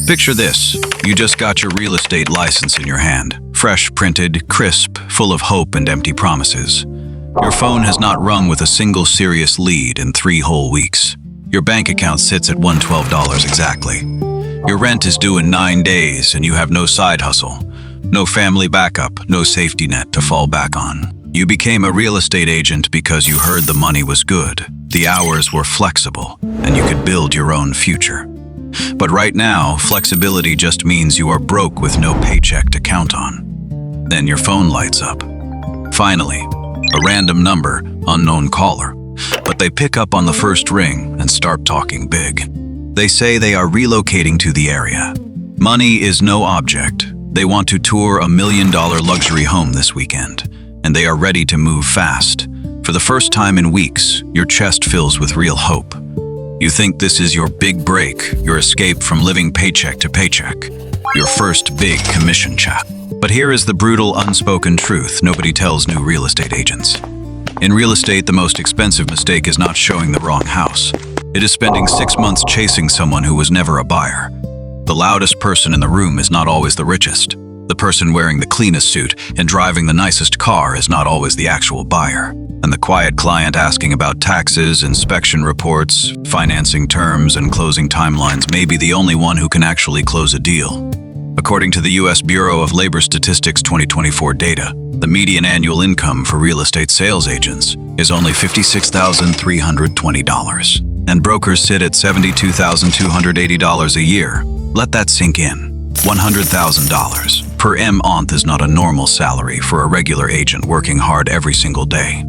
Picture this. You just got your real estate license in your hand. Fresh, printed, crisp, full of hope and empty promises. Your phone has not rung with a single serious lead in 3 whole weeks. Your bank account sits at $112 exactly. Your rent is due in 9 days and you have no side hustle, no family backup, no safety net to fall back on. You became a real estate agent because you heard the money was good, the hours were flexible, and you could build your own future. But right now, flexibility just means you are broke with no paycheck to count on. Then your phone lights up. Finally, a random number, unknown caller. But they pick up on the first ring and start talking big. They say they are relocating to the area. Money is no object. They want to tour $1 million luxury home this weekend, and they are ready to move fast. For the first time in weeks, your chest fills with real hope. You think this is your big break, your escape from living paycheck to paycheck, your first big commission check. But here is the brutal, unspoken truth nobody tells new real estate agents. In real estate, the most expensive mistake is not showing the wrong house. It is spending 6 months chasing someone who was never a buyer. The loudest person in the room is not always the richest. The person wearing the cleanest suit and driving the nicest car is not always the actual buyer. And the quiet client asking about taxes, inspection reports, financing terms, and closing timelines may be the only one who can actually close a deal. According to the U.S. Bureau of Labor Statistics 2024 data, the median annual income for real estate sales agents is only $56,320, and brokers sit at $72,280 a year. Let that sink in. $100,000 per month is not a normal salary for a regular agent working hard every single day.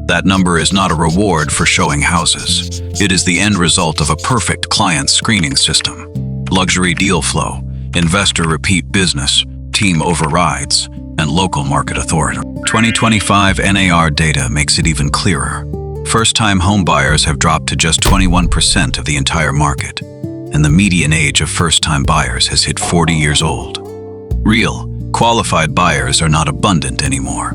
That number is not a reward for showing houses. It is the end result of a perfect client screening system. Luxury deal flow, investor repeat business, team overrides, and local market authority. 2025 NAR data makes it even clearer. First-time home buyers have dropped to just 21% of the entire market, and the median age of first-time buyers has hit 40 years old. Real, qualified buyers are not abundant anymore.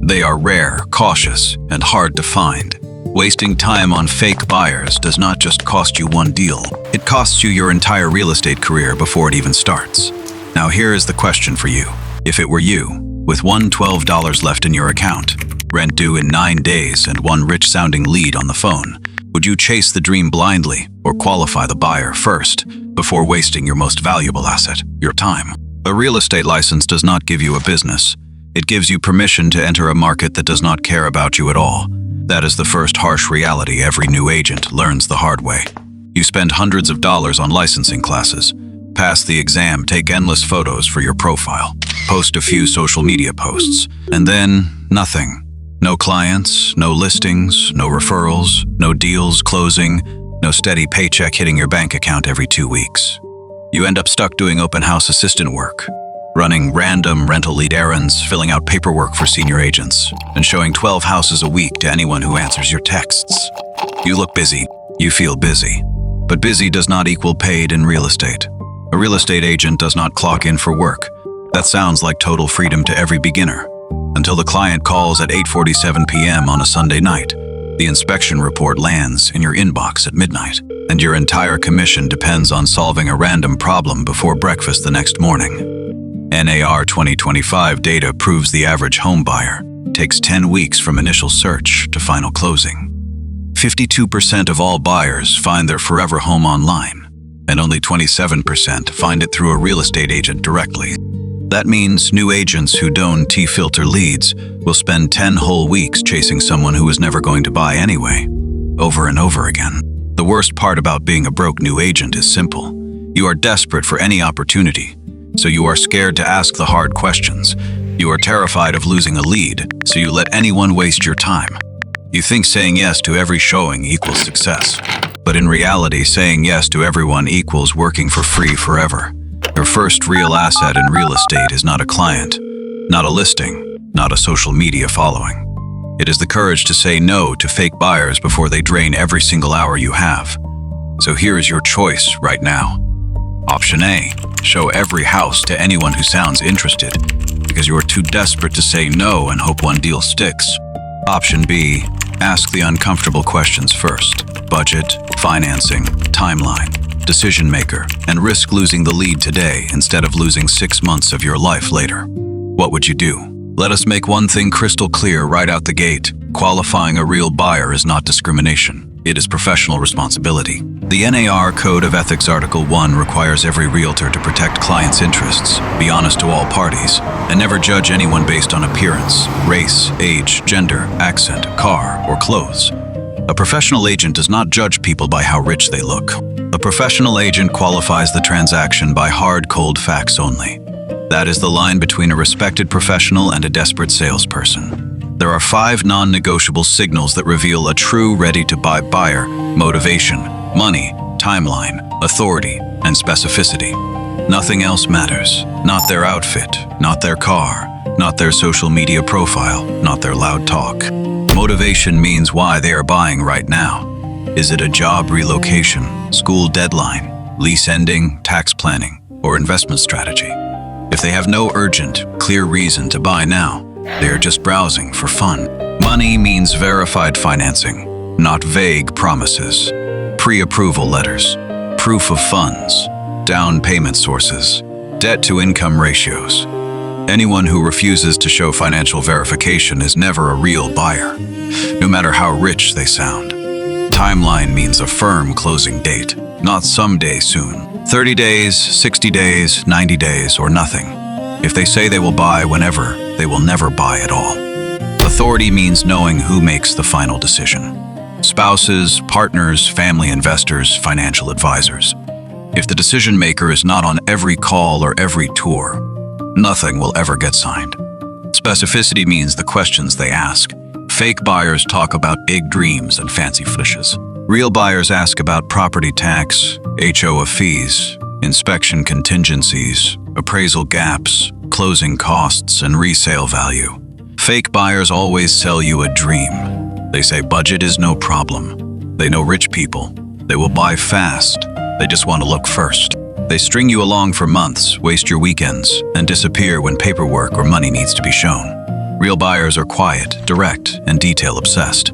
They are rare, cautious, and hard to find. Wasting time on fake buyers does not just cost you one deal. It costs you your entire real estate career before it even starts. Now here is the question for you. If it were you, with $112 left in your account, rent due in 9 days, and one rich-sounding lead on the phone, would you chase the dream blindly or qualify the buyer first before wasting your most valuable asset, your time? A real estate license does not give you a business. It gives you permission to enter a market that does not care about you at all. That is the first harsh reality every new agent learns the hard way. You spend hundreds of dollars on licensing classes, pass the exam, take endless photos for your profile, post a few social media posts, and then nothing. No clients, no listings, no referrals, no deals closing, no steady paycheck hitting your bank account every 2 weeks. You end up stuck doing open house assistant work, running random rental lead errands, filling out paperwork for senior agents, and showing 12 houses a week to anyone who answers your texts. You look busy, you feel busy, but busy does not equal paid in real estate. A real estate agent does not clock in for work. That sounds like total freedom to every beginner, until the client calls at 8:47 p.m. on a Sunday night. The inspection report lands in your inbox at midnight, and your entire commission depends on solving a random problem before breakfast the next morning. NAR 2025 data proves the average home buyer takes 10 weeks from initial search to final closing. 52% of all buyers find their forever home online, and only 27% find it through a real estate agent directly. That means new agents who don't filter leads will spend 10 whole weeks chasing someone who is never going to buy anyway, over and over again. The worst part about being a broke new agent is simple. You are desperate for any opportunity, so you are scared to ask the hard questions. You are terrified of losing a lead, so you let anyone waste your time. You think saying yes to every showing equals success, but in reality, saying yes to everyone equals working for free forever. Your first real asset in real estate is not a client, not a listing, not a social media following. It is the courage to say no to fake buyers before they drain every single hour you have. So here is your choice right now. Option A, show every house to anyone who sounds interested because you are too desperate to say no and hope one deal sticks. Option B, ask the uncomfortable questions first. Budget, financing, timeline. decision maker, and risk losing the lead today instead of losing 6 months of your life later. What would you do? Let us make one thing crystal clear right out the gate. Qualifying a real buyer is not discrimination. It is professional responsibility. The NAR Code of Ethics Article 1 requires every realtor to protect clients' interests, be honest to all parties, and never judge anyone based on appearance, race, age, gender, accent, car, or clothes. A professional agent does not judge people by how rich they look. A professional agent qualifies the transaction by hard, cold facts only. That is the line between a respected professional and a desperate salesperson. There are 5 non-negotiable signals that reveal a true ready-to-buy buyer: motivation, money, timeline, authority, and specificity. Nothing else matters. Not their outfit, not their car, not their social media profile, not their loud talk. Motivation means why they are buying right now. Is it a job relocation, school deadline, lease ending, tax planning, or investment strategy? If they have no urgent, clear reason to buy now, they are just browsing for fun. Money means verified financing, not vague promises. Pre-approval letters, proof of funds, down payment sources, debt-to-income ratios. Anyone who refuses to show financial verification is never a real buyer, no matter how rich they sound. Timeline means a firm closing date, not someday soon. 30 days, 60 days, 90 days, or nothing. If they say they will buy whenever, they will never buy at all. Authority means knowing who makes the final decision. Spouses, partners, family investors, financial advisors. If the decision maker is not on every call or every tour, nothing will ever get signed. Specificity means the questions they ask. Fake buyers talk about big dreams and fancy foolishes. Real buyers ask about property tax, HOA fees, inspection contingencies, appraisal gaps, closing costs, and resale value. Fake buyers always sell you a dream. They say budget is no problem. They know rich people. They will buy fast. They just want to look first. They string you along for months, waste your weekends, and disappear when paperwork or money needs to be shown. Real buyers are quiet, direct, and detail-obsessed.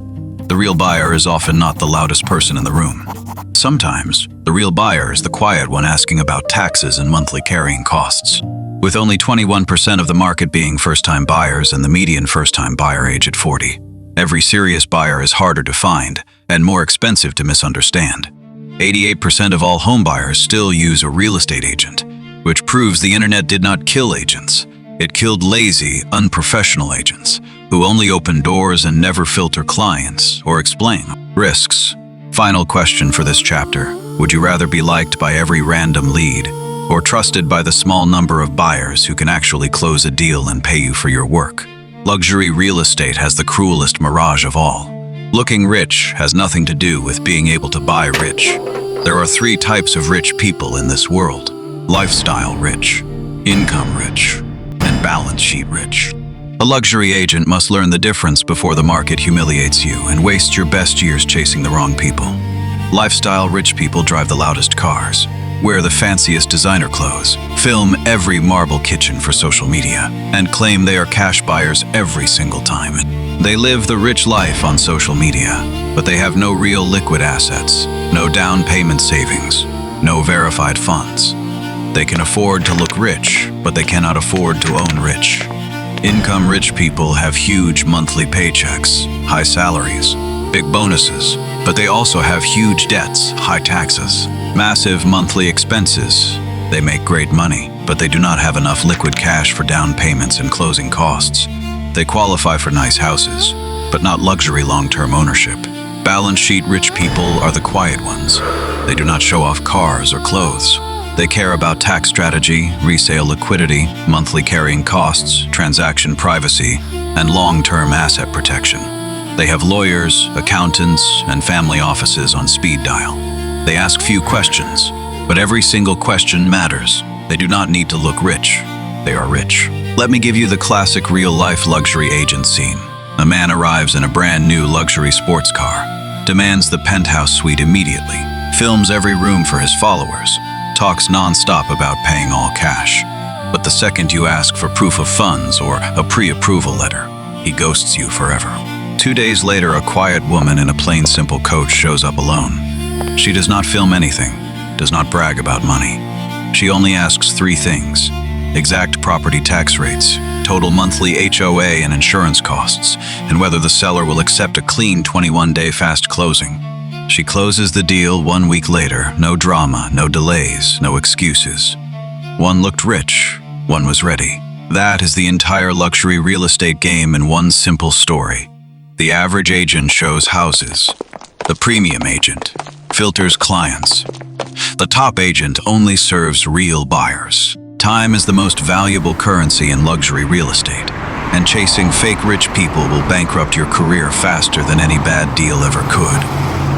The real buyer is often not the loudest person in the room. Sometimes, the real buyer is the quiet one asking about taxes and monthly carrying costs. With only 21% of the market being first-time buyers and the median first-time buyer age at 40, every serious buyer is harder to find and more expensive to misunderstand. 88% of all homebuyers still use a real estate agent, which proves the internet did not kill agents. It killed lazy, unprofessional agents who only open doors and never filter clients or explain risks. Final question for this chapter. Would you rather be liked by every random lead or trusted by the small number of buyers who can actually close a deal and pay you for your work? Luxury real estate has the cruelest mirage of all. Looking rich has nothing to do with being able to buy rich. There are 3 types of rich people in this world: lifestyle rich, income rich, and balance sheet rich. A luxury agent must learn the difference before the market humiliates you and wastes your best years chasing the wrong people. Lifestyle rich people drive the loudest cars, wear the fanciest designer clothes, film every marble kitchen for social media, and claim they are cash buyers every single time. They live the rich life on social media, but they have no real liquid assets, no down payment savings, no verified funds. They can afford to look rich, but they cannot afford to own rich. Income-rich people have huge monthly paychecks, high salaries, big bonuses, but they also have huge debts, high taxes, massive monthly expenses. They make great money, but they do not have enough liquid cash for down payments and closing costs. They qualify for nice houses, but not luxury long-term ownership. Balance sheet rich people are the quiet ones. They do not show off cars or clothes. They care about tax strategy, resale liquidity, monthly carrying costs, transaction privacy, and long-term asset protection. They have lawyers, accountants, and family offices on speed dial. They ask few questions, but every single question matters. They do not need to look rich. They are rich. Let me give you the classic real-life luxury agent scene. A man arrives in a brand new luxury sports car, demands the penthouse suite immediately, films every room for his followers, talks non-stop about paying all cash. But the second you ask for proof of funds or a pre-approval letter, he ghosts you forever. 2 days later, a quiet woman in a plain simple coach shows up alone. She does not film anything. does not brag about money. She only asks 3 things: exact property tax rates, total monthly HOA and insurance costs, and whether the seller will accept a clean 21-day fast closing. She closes the deal 1 week later, no drama, no delays, no excuses. One looked rich, one was ready. That is the entire luxury real estate game in one simple story. The average agent shows houses. The premium agent filters clients. The top agent only serves real buyers. Time is the most valuable currency in luxury real estate, and chasing fake rich people will bankrupt your career faster than any bad deal ever could.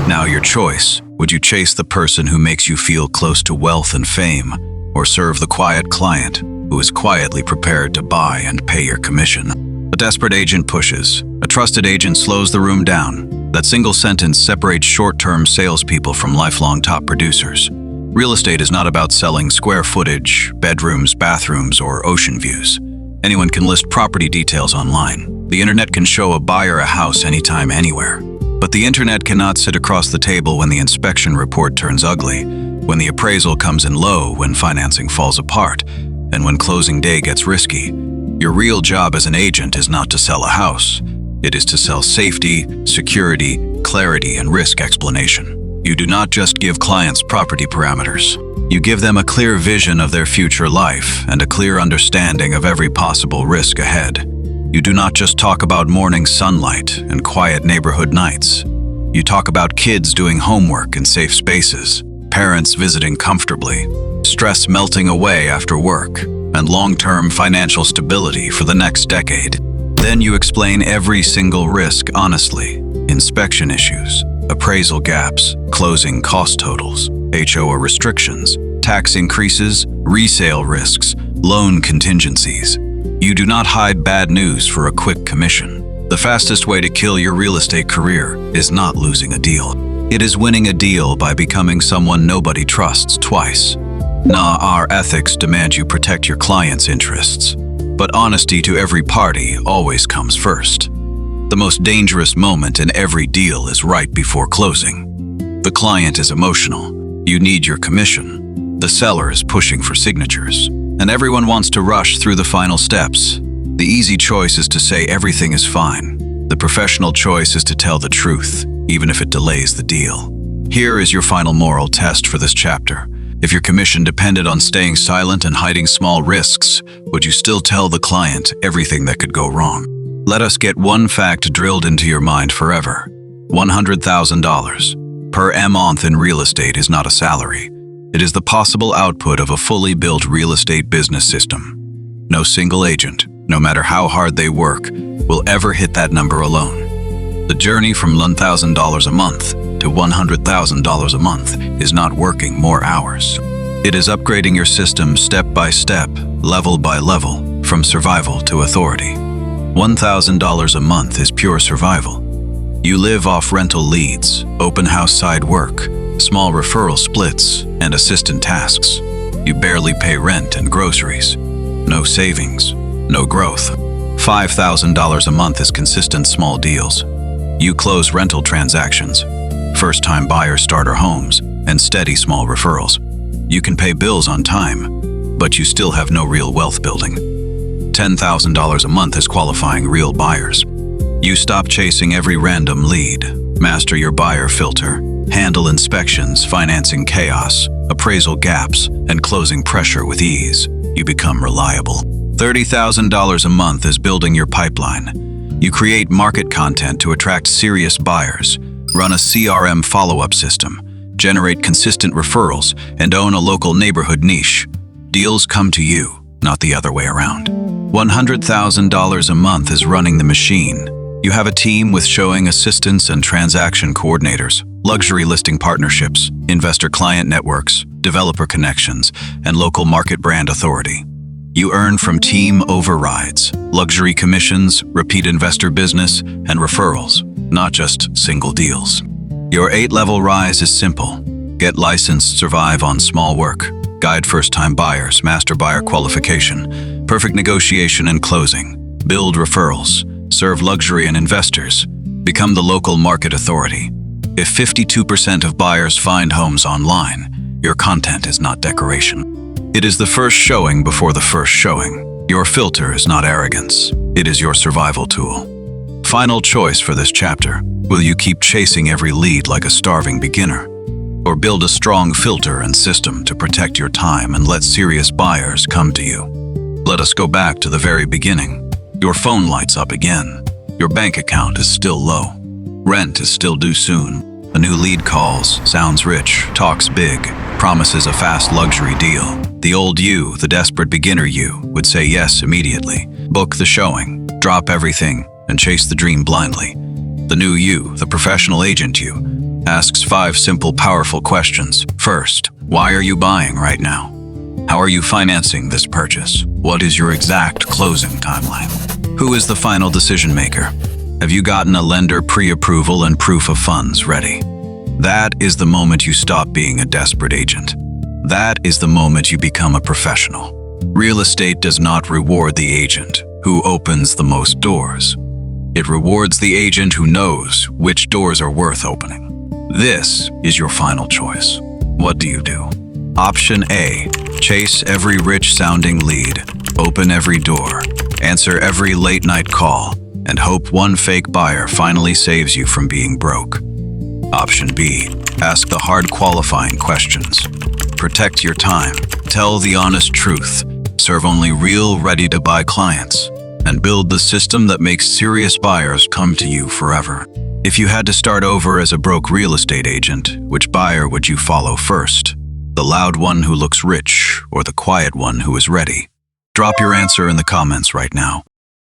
Now your choice: would you chase the person who makes you feel close to wealth and fame, or serve the quiet client who is quietly prepared to buy and pay your commission? A desperate agent pushes. A trusted agent slows the room down. That single sentence separates short-term salespeople from lifelong top producers. Real estate is not about selling square footage, bedrooms, bathrooms, or ocean views. Anyone can list property details online. The internet can show a buyer a house anytime, anywhere. But the internet cannot sit across the table when the inspection report turns ugly, when the appraisal comes in low, when financing falls apart, and when closing day gets risky. Your real job as an agent is not to sell a house. It is to sell safety, security, clarity, and risk explanation. You do not just give clients property parameters. You give them a clear vision of their future life and a clear understanding of every possible risk ahead. You do not just talk about morning sunlight and quiet neighborhood nights. You talk about kids doing homework in safe spaces, parents visiting comfortably, stress melting away after work, and long-term financial stability for the next decade. Then you explain every single risk honestly: inspection issues, appraisal gaps, closing cost totals, HOA restrictions, tax increases, resale risks, loan contingencies. You do not hide bad news for a quick commission. The fastest way to kill your real estate career is not losing a deal. It is winning a deal by becoming someone nobody trusts twice. NAR ethics demand you protect your client's interests, but honesty to every party always comes first. The most dangerous moment in every deal is right before closing. The client is emotional. You need your commission. The seller is pushing for signatures, and everyone wants to rush through the final steps. The easy choice is to say everything is fine. The professional choice is to tell the truth, even if it delays the deal. Here is your final moral test for this chapter. If your commission depended on staying silent and hiding small risks, would you still tell the client everything that could go wrong? Let us get one fact drilled into your mind forever. $100,000 per month in real estate is not a salary. It is the possible output of a fully built real estate business system. No single agent, no matter how hard they work, will ever hit that number alone. The journey from $1,000 a month to $100,000 a month is not working more hours. It is upgrading your system step by step, level by level, from survival to authority. $1,000 a month is pure survival. You live off rental leads, open house side work, small referral splits, and assistant tasks. You barely pay rent and groceries. No savings, no growth. $5,000 a month is consistent small deals. You close rental transactions, first-time buyer starter homes, and steady small referrals. You can pay bills on time, but you still have no real wealth building. $10,000 a month is qualifying real buyers. You stop chasing every random lead, master your buyer filter, handle inspections, financing chaos, appraisal gaps, and closing pressure with ease. You become reliable. $30,000 a month is building your pipeline. You create market content to attract serious buyers, run a CRM follow-up system, generate consistent referrals, and own a local neighborhood niche. Deals come to you, not the other way around. $100,000 a month is running the machine. You have a team with showing assistants and transaction coordinators, luxury listing partnerships, investor-client networks, developer connections, and local market brand authority. You earn from team overrides, luxury commissions, repeat investor business, and referrals, not just single deals. Your 8-level rise is simple. Get licensed, survive on small work, guide first-time buyers, master buyer qualification, perfect negotiation and closing, build referrals, serve luxury and investors, become the local market authority. If 52% of buyers find homes online, Your content is not decoration. It is the first showing before the first showing. Your filter is not arrogance. It is your survival tool. Final choice for this chapter. Will you keep chasing every lead like a starving beginner? Or build a strong filter and system to protect your time and let serious buyers come to you? Let us go back to the very beginning. Your phone lights up again. Your bank account is still low. Rent is still due soon. A new lead calls, sounds rich, talks big, promises a fast luxury deal. The old you, the desperate beginner you, would say yes immediately. Book the showing, drop everything, and chase the dream blindly. The new you, the professional agent you, asks 5 simple, powerful questions. First, why are you buying right now? How are you financing this purchase? What is your exact closing timeline? Who is the final decision maker? Have you gotten a lender pre-approval and proof of funds ready? That is the moment you stop being a desperate agent. That is the moment you become a professional. Real estate does not reward the agent who opens the most doors. It rewards the agent who knows which doors are worth opening. This is your final choice. What do you do? Option A, chase every rich-sounding lead, open every door, answer every late-night call, and hope one fake buyer finally saves you from being broke. Option B, ask the hard qualifying questions. Protect your time, tell the honest truth, serve only real ready-to-buy clients, and build the system that makes serious buyers come to you forever. If you had to start over as a broke real estate agent, which buyer would you follow first? The loud one who looks rich or the quiet one who is ready? Drop your answer in the comments right now.